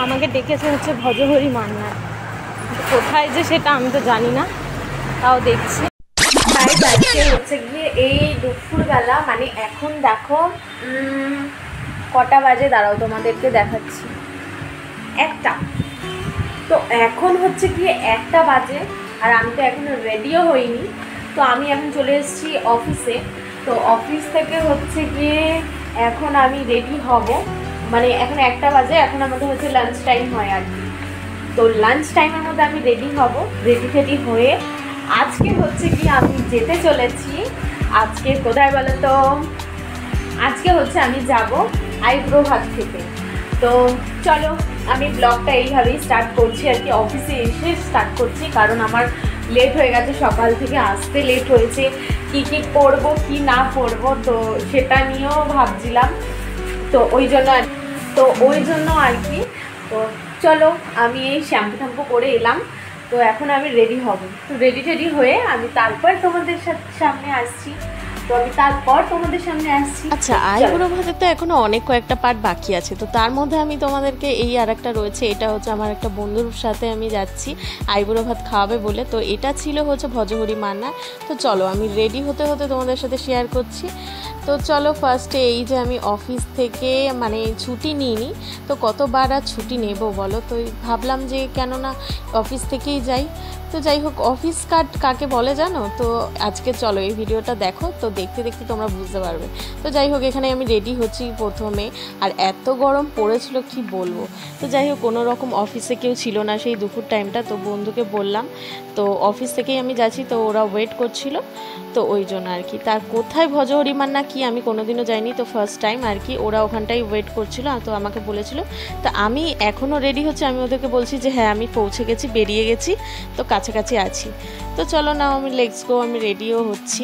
আমাকে ডেকেছে হচ্ছে ভজহরি মান্নার, কোথায় যে সেটা আমি তো জানি না, তাও দেখছি। তাই যাচ্ছে হচ্ছে গিয়ে এই দুপুরবেলা, মানে এখন দেখো কটা বাজে, দাঁড়াও তোমাদেরকে দেখাচ্ছি, 1টা। তো এখন হচ্ছে গিয়ে 1টা বাজে, আর আমি তো এখনো রেডিও হইনি। তো আমি এখন চলে এসেছি অফিসে। তো অফিস থেকে হচ্ছে গিয়ে এখন আমি রেডি হব, মানে এখন 1টা বাজে, এখন আমাদের হচ্ছে লাঞ্চ টাইম হয় আর কি। তো লাঞ্চ টাইমের মধ্যে আমি রেডি হব, রেডি হয়ে আজকে হচ্ছে কি আমি যেতে চলেছি। আজকে কোথায় বলো তো? আজকে হচ্ছে আমি যাব আইব্রো ভাত খেতে। তো চলো আমি ব্লগটা এইভাবেই স্টার্ট করছি আর কি, অফিসে এসে স্টার্ট করছি, কারণ আমার লেট হয়ে গেছে, সকাল থেকে আসতে লেট হয়েছে। কি কি করব কি না করব তো সেটা নিয়েও ভাবছিলাম, তো ওই জন্য আর কি। তো চলো আমি এই শ্যাম্পু করে এলাম। তো এখন আমি রেডি হব, তো রেডি হয়ে আমি তারপর তোমাদের সামনে আসছি। আচ্ছা, আইবুড়ো ভাতের তো এখনো অনেক কয়েকটা পার্ট বাকি আছে। তো তার মধ্যে আমি তোমাদেরকে এই আর একটা রয়েছে, এটা হচ্ছে আমার একটা বন্ধুর সাথে আমি যাচ্ছি আইবুড়ো ভাত খাওয়াবে বলে। তো এটা ছিল হচ্ছে ভজহরি মান্না। তো চলো আমি রেডি হতে তোমাদের সাথে শেয়ার করছি। তো চলো ফার্স্টে এই যে আমি অফিস থেকে মানে ছুটি নিইনি, তো কতবার আর ছুটি নেব বলো, তো ভাবলাম যে কেননা অফিস থেকেই যাই। তো যাই হোক, অফিস কার্ড কাকে বলে জানো? তো আজকে চলো এই ভিডিওটা দেখো, তো দেখতে তোমরা বুঝতে পারবে। তো যাই হোক, এখানে আমি রেডি হচ্ছি প্রথমে, আর এত গরম পড়েছিল কি বলবো। তো যাই হোক, কোনো রকম অফিসে কেউ ছিল না সেই দুপুর টাইমটা, তো বন্ধুকে বললাম, তো অফিস থেকেই আমি যাচ্ছি, তো ওরা ওয়েট করছিল, তো ওই জন্য আর কি। তার কোথায় ভজহরি মান্না কি আমি কোনোদিনও যাইনি, তো ফার্স্ট টাইম আর কি। ওরা ওখানটাই ওয়েট করছিল, তো আমাকে বলেছিল। তো আমি এখনও রেডি হচ্ছে, আমি ওদেরকে বলছি যে হ্যাঁ আমি পৌঁছে গেছি, বেরিয়ে গেছি, তো কাছাকাছি আছি। তো চলো না আমি লেটস গো, আমি রেডিও হচ্ছি।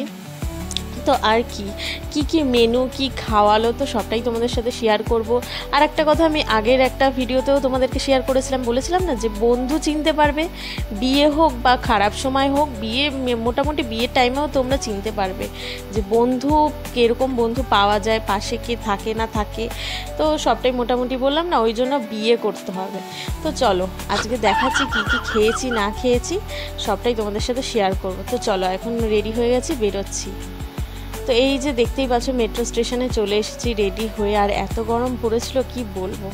তো আর কি মেনু কি খাওয়ালো তো সবটাই তোমাদের সাথে শেয়ার করব। আর একটা কথা, আমি আগের একটা ভিডিওতেও তোমাদেরকে শেয়ার বলেছিলাম না যে বন্ধু চিনতে পারবে, বিয়ে হোক বা খারাপ সময় হোক, মোটামুটি বিয়ের টাইমেও তোমরা চিনতে পারবে যে বন্ধু কীরকম বন্ধু পাওয়া যায়, পাশে কে থাকে না থাকে। তো সবটাই মোটামুটি বললাম না, ওই জন্য বিয়ে করতে হবে। তো চলো আজকে দেখাচ্ছি কি খেয়েছি না খেয়েছি, সবটাই তোমাদের সাথে শেয়ার করব। তো চলো এখন রেডি হয়ে গেছি, বেরোচ্ছি। তো এই যে দেখতেই পাচ্ছ মেট্রো স্টেশনে চলে এসেছি রেডি হয়ে, আর এত গরম পড়েছিল কি বলবো।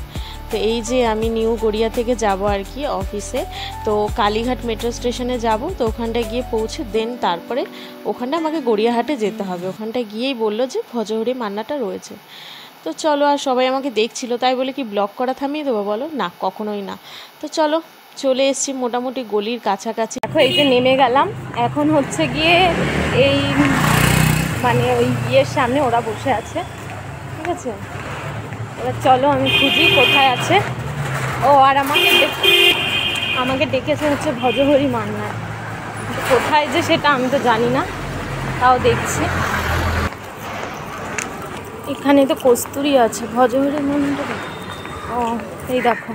তো এই যে আমি নিউ গড়িয়া থেকে যাব আর কি অফিসে, তো কালীঘাট মেট্রো স্টেশনে যাব। তো ওখানটায় গিয়ে পৌঁছে দেন তারপরে ওখানটা আমাকে গড়িয়াহাটে যেতে হবে। ওখানটায় গিয়েই বললো যে ভজহরি মান্নাটা রয়েছে। তো চলো, আর সবাই আমাকে দেখছিল, তাই বলে কি ব্লগ করা থামিয়ে দেবো বলো, না কখনোই না। তো চলো চলে এসেছি মোটামুটি গলির কাছাকাছি। দেখো এই যে নেমে গেলাম, এখন হচ্ছে গিয়ে এই মানে ওই বিয়ের সামনে ওরা বসে আছে, ঠিক আছে। এবার চলো আমি খুঁজি কোথায় আছে ও। আর আমাকে ডেকেছে হচ্ছে ভজহরি মান্নার, কোথায় যে সেটা আমি তো জানি না, তাও দেখছি। এখানে তো কস্তুরি আছে, ভজহরি মান্নার, ও এই দেখো।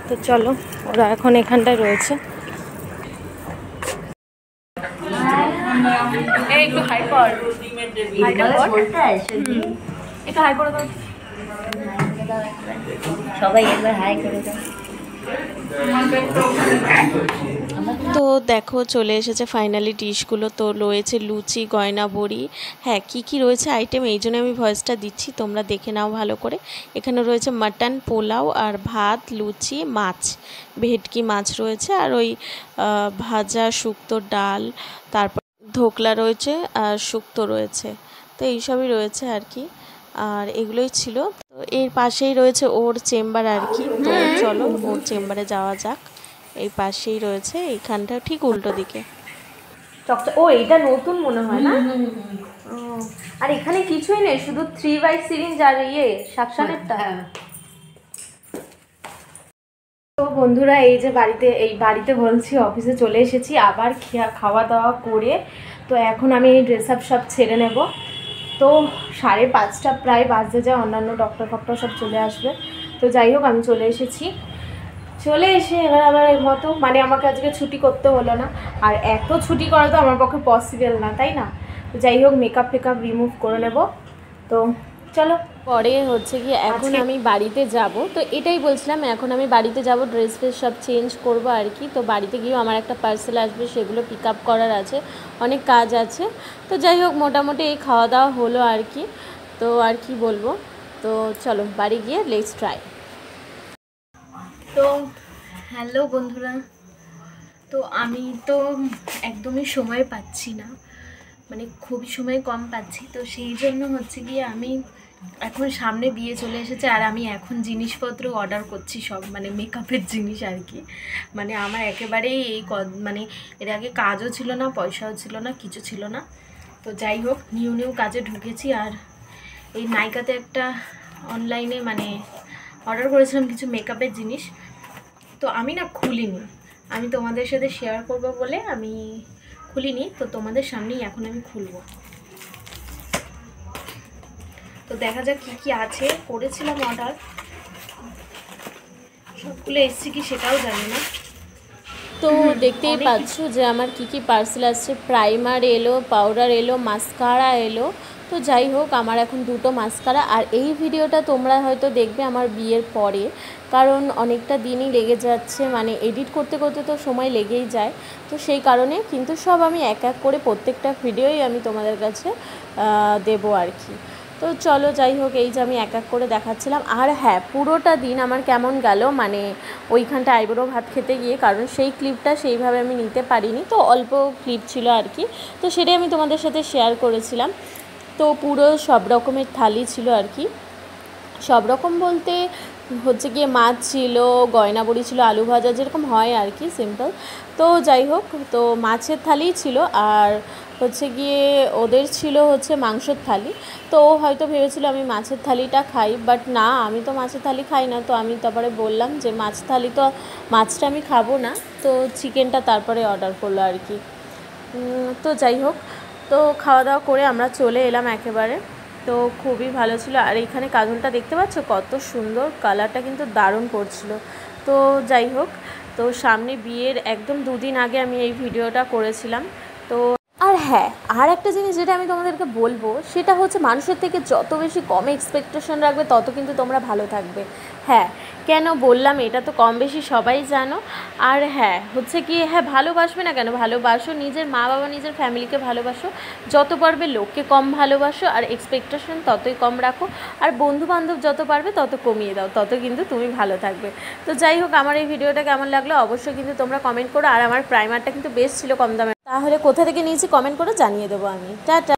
তো চলো, ওরা এখন এখানটায় রয়েছে। একটু হাই কর, একটু হাই করে দাও সবাই, একবার হাই করে দাও। তো দেখো চলে এসেছে ফাইনালি ডিশগুলো। তো রয়েছে লুচি, গয়না বড়ি, হ্যাঁ কি রয়েছে আইটেম, এই জন্য আমি ভয়েসটা দিচ্ছি, তোমরা দেখে নাও ভালো করে। এখানে রয়েছে মাটন, পোলাও আর ভাত, লুচি, মাছ, ভেটকি মাছ রয়েছে, আর ওই ভাজা শুক্তো ডাল, তারপর ধোকলা রয়েছে আর শুক্তো রয়েছে। তো এইসবই রয়েছে আর কি, আর এগুলোই ছিল। তো এর পাশেই রয়েছে ওর চেম্বার আর কি। তো চলো ওর চেম্বারে যাওয়া যাক। এই পাশেই রয়েছে, এইখানটা ঠিক উল্টো দিকে। ও এইটা নতুন মনে হয় না? আর এখানে কিছুই নেই, শুধু 3x সিরিঞ্জ আর সাকশানেরটা। তো বন্ধুরা এই যে বাড়িতে বলছি, অফিসে চলে এসেছি আবার খাওয়া দাওয়া করে। তো এখন আমি এই ড্রেস আপ সব ছেড়ে নেব। তো 5:30 প্রায় বাজতে যায়, অন্যান্য ডক্টর সব চলে আসবে। তো যাই হোক আমি চলে এসেছি, চলে এসে এবার আমার মতো মানে আমাকে আজকে ছুটি করতে হলো না, আর এত ছুটি করা তো আমার পক্ষে পসিবল না, তাই না। তো যাই হোক মেকআপ রিমুভ করে নেব। তো চলো পরে হচ্ছে কি এখন আমি বাড়িতে যাব, তো এটাই বলছিলাম, এখন আমি বাড়িতে যাব, ড্রেস ফ্রেস সব চেঞ্জ করব আর কি। তো বাড়িতে গিয়েও আমার একটা পার্সেল আসবে, সেগুলো পিক আপ করার আছে, অনেক কাজ আছে। তো যাই হোক, মোটামুটি এই খাওয়া দাওয়া হলো আর কি। তো আর কি বলবো, তো চলো বাড়ি গিয়ে লেটস ট্রাই। তো হ্যালো বন্ধুরা, তো আমি তো একদমই সময় পাচ্ছি না, মানে খুবই সময় কম পাচ্ছি। তো সেই জন্য হচ্ছে গিয়ে আমি এখন সামনে বিয়ে চলে এসেছে, আর আমি এখন জিনিসপত্র অর্ডার করছি সব, মানে মেকআপের জিনিস আর কি। মানে আমার একেবারেই এই মানে এর আগে কাজও ছিল না, পয়সাও ছিল না, কিছু ছিল না। তো যাই হোক, নিউ নিউ কাজে ঢুকেছি। আর এই নাইকাতে একটা অনলাইনে মানে অর্ডার করেছিলাম কিছু মেকআপের জিনিস, তো আমি না খুলিনি, আমি তোমাদের সাথে শেয়ার করব বলে আমি খুলিনি। তো তোমাদের সামনেই এখন আমি খুলবো। তো দেখা যাক কি কি আছে। করেছিলাম অর্ডার, সবগুলো এসছে কি সেটাও জানি না। তো দেখতেই পাচ্ছ যে আমার কি কি পার্সেল আসছে। প্রাইমার এলো, পাউডার এলো, মাস্কারা এলো। তো যাই হোক, আমার এখন দুটো মাস্কারা। আর এই ভিডিওটা তোমরা হয়তো দেখবে আমার বিয়ের পরে, কারণ অনেকটা দিনই লেগে যাচ্ছে, মানে এডিট করতে করতে তো সময় লেগেই যায়। তো সেই কারণে কিন্তু সব আমি এক এক করে প্রত্যেকটা ভিডিওই আমি তোমাদের কাছে দেবো আর কি। তো চলো যাই হোক, এই যে আমি এক এক করে দেখাচ্ছিলাম। আর হ্যাঁ, পুরোটা দিন আমার কেমন গেল মানে ওইখানটা আইবুড়ো ভাত খেতে গিয়ে, কারণ সেই ক্লিপটা সেইভাবে আমি নিতে পারিনি, তো অল্প ক্লিপ ছিল আর কি। তো সেটাই আমি তোমাদের সাথে শেয়ার করেছিলাম। তো পুরো সব রকমের থালি ছিল আর কি। সব রকম বলতে হচ্ছে গিয়ে মাছ ছিল, গয়না বড়ি ছিল, আলু ভাজা, যেরকম হয় আর কি সিম্পল। তো যাই হোক, তো মাছের থালিই ছিল। আর হচ্ছে গিয়ে ওদের ছিল হচ্ছে মাংসের থালি। তো ও হয়তো ভেবেছিল আমি মাছের থালিটা খাই, বাট না, আমি তো মাছের থালি খাই না। তো আমি তারপরে বললাম যে মাছ থালি তো, মাছটা আমি খাবো না, তো চিকেনটা তারপরে অর্ডার করলো আর কি। তো যাই হোক, তো খাওয়া দাওয়া করে আমরা চলে এলাম একেবারে। তো খুবই ভালো ছিল। আর এইখানে কাজলটা দেখতে পাচ্ছ কত সুন্দর, কালারটা কিন্তু দারুণ পড়ছিল। তো যাই হোক, তো সামনে বিয়ের একদম দুদিন আগে আমি এই ভিডিওটা করেছিলাম। তো আর হ্যাঁ, আর একটা জিনিস যেটা আমি তোমাদেরকে বলবো, সেটা হচ্ছে মানুষের থেকে যত বেশি কম এক্সপেকটেশন রাখবে তত কিন্তু তোমরা ভালো থাকবে। হ্যাঁ, কেন বললাম এটা তো কম বেশি সবাই জানো। আর হ্যাঁ হচ্ছে কি, হ্যাঁ ভালোবাসবে না কেন, ভালোবাসো, নিজের মা বাবা নিজের ফ্যামিলিকে ভালোবাসো, যত পারবে লোককে কম ভালোবাসো, আর এক্সপেকটেশন ততই কম রাখো। আর বন্ধু বান্ধব যত পারবে তত কমিয়ে দাও, তত কিন্তু তুমি ভালো থাকবে। তো যাই হোক, আমার এই ভিডিওটা কেমন লাগলো অবশ্যই কিন্তু তোমরা কমেন্ট করো। আর আমার প্রাইমারটা কিন্তু বেশ ছিল কম দামে, তাহলে কোথা থেকে নিয়েছি কমেন্ট করে জানিয়ে দেবো আমি। টাটা।